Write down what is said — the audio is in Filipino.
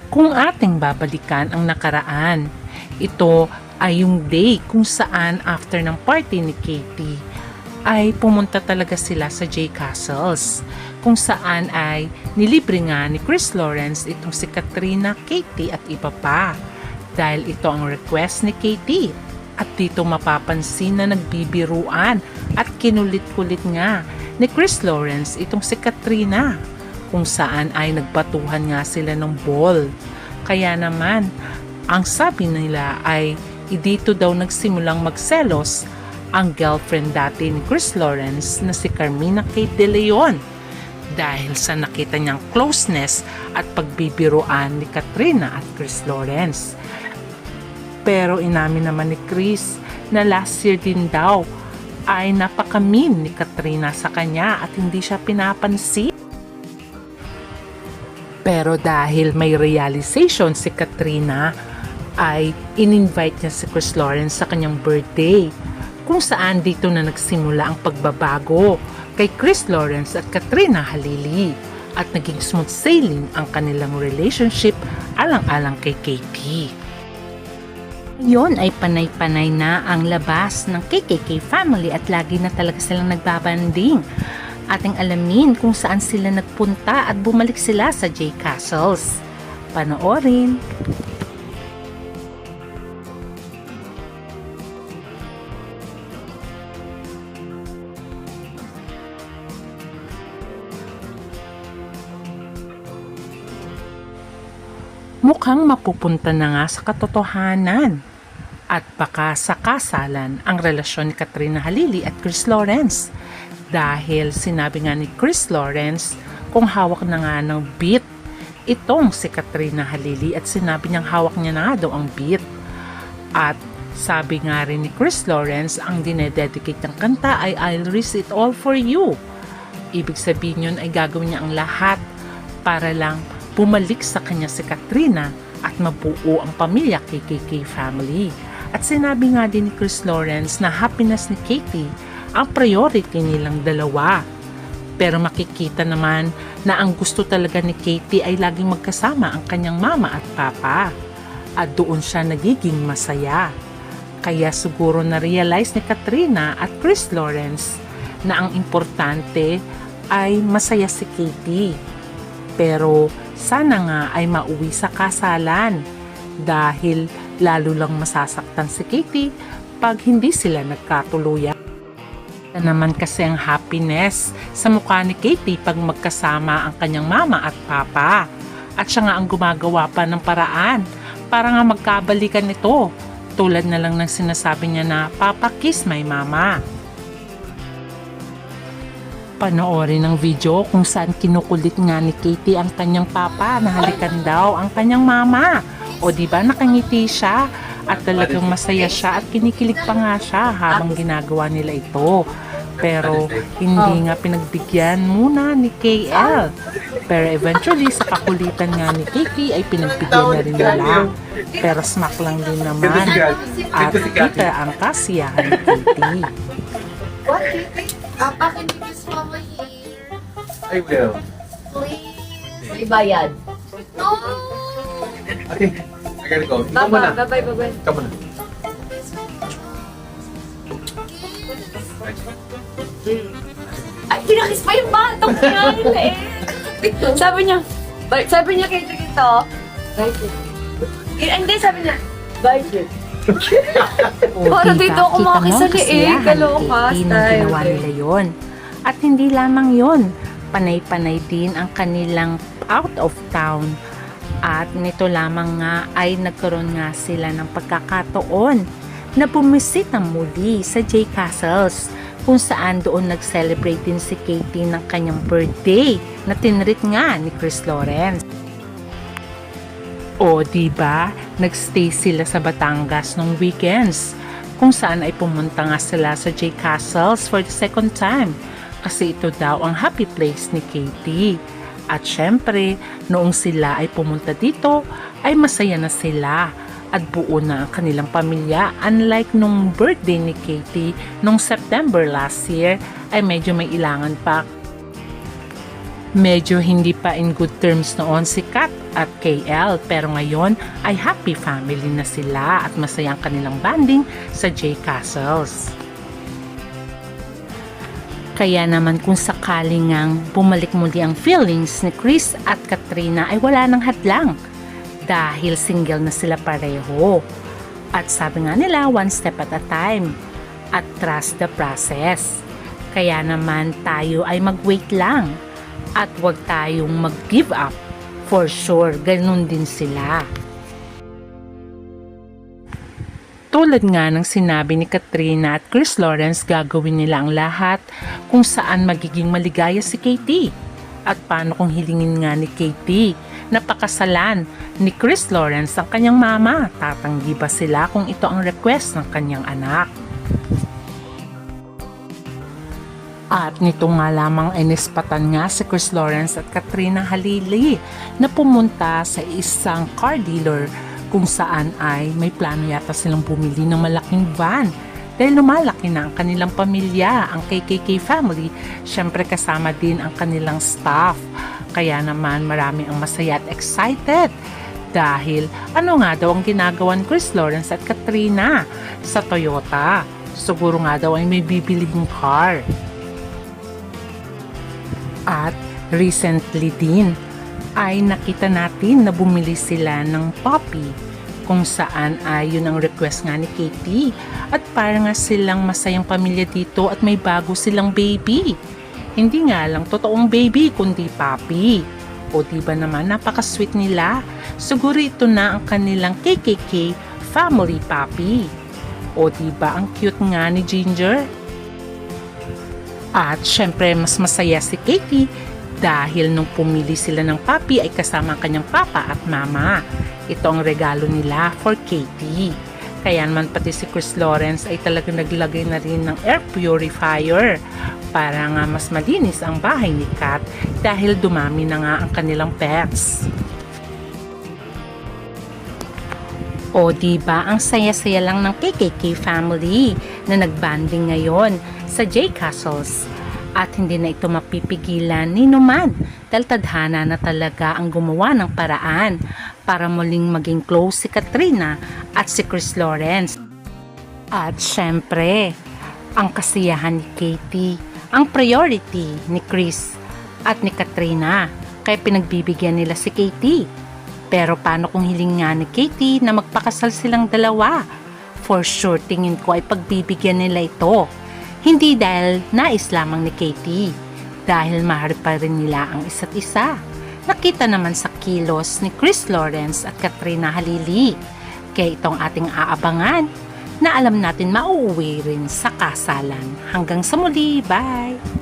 Kung ating babalikan ang nakaraan, ito ay yung day kung saan after ng party ni Katie ay pumunta talaga sila sa J Castles, kung saan ay nilibre nga ni Chris Lawrence itong si Katrina, Katie at iba pa dahil ito ang request ni Katie. At dito mapapansin na nagbibiruan at kinulit-kulit nga ni Chris Lawrence itong si Katrina, kung saan ay nagbatuhan nga sila ng ball. Kaya naman, ang sabi nila ay dito daw nagsimulang magselos ang girlfriend dati ni Chris Lawrence na si Carmina Kate De Leon dahil sa nakita niyang closeness at pagbibiruan ni Katrina at Chris Lawrence. Pero inamin naman ni Chris na last year din daw ay napakamin ni Katrina sa kanya at hindi siya pinapansin. Pero dahil may realization si Katrina, ay in-invite niya si Chris Lawrence sa kanyang birthday, kung saan dito na nagsimula ang pagbabago kay Chris Lawrence at Katrina Halili at naging smooth sailing ang kanilang relationship alang-alang kay Katie. Ngayon ay panay-panay na ang labas ng KKK family at lagi na talaga silang nagbabanding. Ating alamin kung saan sila nagpunta at bumalik sila sa J Castles. Panoorin! Mukhang mapupunta na nga sa katotohanan at baka sa kasalan ang relasyon ni Katrina Halili at Chris Lawrence dahil sinabi nga ni Chris Lawrence kung hawak na nga ng beat itong si Katrina Halili at sinabi niyang hawak niya na nga daw ang beat. At sabi nga rin ni Chris Lawrence ang dinededicate ng kanta ay I'll Risk It All For You. Ibig sabihin yun ay gagawin niya ang lahat para lang bumalik sa kanya si Katrina at mabuo ang pamilya KKK family. At sinabi nga din ni Chris Lawrence na happiness ni Katie ang priority nilang dalawa. Pero makikita naman na ang gusto talaga ni Katie ay laging magkasama ang kanyang mama at papa. At doon siya nagiging masaya. Kaya siguro na-realize ni Katrina at Chris Lawrence na ang importante ay masaya si Katie. Pero sana nga ay mauwi sa kasalan dahil lalo lang masasaktan si Katie pag hindi sila nagkatuluyan. Ito naman kasi ang happiness sa mukha ni Katie pag magkasama ang kanyang mama at papa. At siya nga ang gumagawa pa ng paraan para nga magkabalikan ito. Tulad na lang ng sinasabi niya na, "Papa, kiss my mama." Panoorin ang video kung saan kinukulit nga ni Katie ang kanyang papa na halikan daw ang kanyang mama. O diba nakangiti siya at talagang masaya siya at kinikilig pa nga siya habang ginagawa nila ito. Pero hindi nga pinagbigyan muna ni KL. Pero eventually sa kakulitan nga ni Katie ay pinagbigyan na rin nila. Pero smack lang din naman at kita ang kasiyahan ni Katie. What, Katie? Papa, can you kiss Mama here? I will. Please. May bayad. No! Okay, I gotta go. Ikaw muna. Bye-bye, bye-bye. Ikaw muna. Ay, pinakis pa yung batang yan eh. Sabi niya kay Chiquito, bye, hindi, sabi niya, bye, Chiquito. Para dito ako makakisali eh, kalokas tayo. Ginawa nila yun. At hindi lamang yun, panay-panay din ang kanilang out of town. At nito lamang nga ay nagkaroon nga sila ng pagkakataon na bumisita muli sa J Castles, kung saan doon nag-celebrate din si Katie ng kanyang birthday na tinreat nga ni Chris Lawrence. O diba, nagstay sila sa Batangas nung weekends, kung saan ay pumunta nga sila sa J Castles for the second time kasi ito daw ang happy place ni Katie. At syempre, noong sila ay pumunta dito, ay masaya na sila at buo na ang kanilang pamilya. Unlike nung birthday ni Katie nung September last year, ay medyo may ilangan pa. Medyo hindi pa in good terms noon si Kat at KL, pero ngayon ay happy family na sila at masaya ang kanilang banding sa J Castles. Kaya naman kung sakaling ngang bumalik muli ang feelings ni Chris at Katrina ay wala nang hadlang dahil single na sila pareho. At sabi nga nila, one step at a time at trust the process. Kaya naman tayo ay mag-wait lang at huwag tayong mag-give up. For sure, ganun din sila. Tulad nga ng sinabi ni Katrina at Chris Lawrence, gagawin nila ang lahat kung saan magiging maligaya si Katie. At paano kung hilingin nga ni Katie na pakasalan ni Chris Lawrence ang kanyang mama? Tatanggi ba sila kung ito ang request ng kanyang anak? At nito nga lamang ay nispatan nga si Chris Lawrence at Katrina Halili na pumunta sa isang car dealer kung saan ay may plano yata silang bumili ng malaking van dahil lumalaki na ang kanilang pamilya, ang KKK family, syempre kasama din ang kanilang staff. Kaya naman marami ang masaya at excited dahil ano nga daw ang ginagawa ni Chris Lawrence at Katrina sa Toyota. Siguro nga daw ay may bibiling car. At recently din ay nakita natin na bumili sila ng puppy kung saan ay yun ang request nga ni Katie at para nga silang masayang pamilya dito at may bago silang baby. Hindi nga lang totoong baby kundi puppy. O diba naman napaka-sweet nila. Siguro ito na ang kanilang KKK family puppy. O diba ang cute nga ni Ginger? At syempre mas masaya si Katie dahil nung pumili sila ng puppy ay kasama ang kanyang papa at mama. Ito ang regalo nila for Katie. Kaya naman pati si Chris Lawrence ay talagang naglagay na rin ng air purifier para nga mas malinis ang bahay ni Kat dahil dumami na nga ang kanilang pets. O diba ang saya-saya lang ng KKK family na nagbanding ngayon sa J Castles at hindi na ito mapipigilan ni Numan dahil tadhana na talaga ang gumawa ng paraan para muling maging close si Katrina at si Chris Lawrence. At syempre, ang kasiyahan ni Katie, ang priority ni Chris at ni Katrina kaya pinagbibigyan nila si Katie. Pero paano kung hiling nga ni Katie na magpakasal silang dalawa? For sure, tingin ko ay pagbibigyan nila ito. Hindi dahil nais lamang ni Katie, dahil mahal pa rin nila ang isa't isa. Nakita naman sa kilos ni Chris Lawrence at Katrina Halili. Kaya itong ating aabangan na alam natin mauuwi rin sa kasalan. Hanggang sa muli, bye!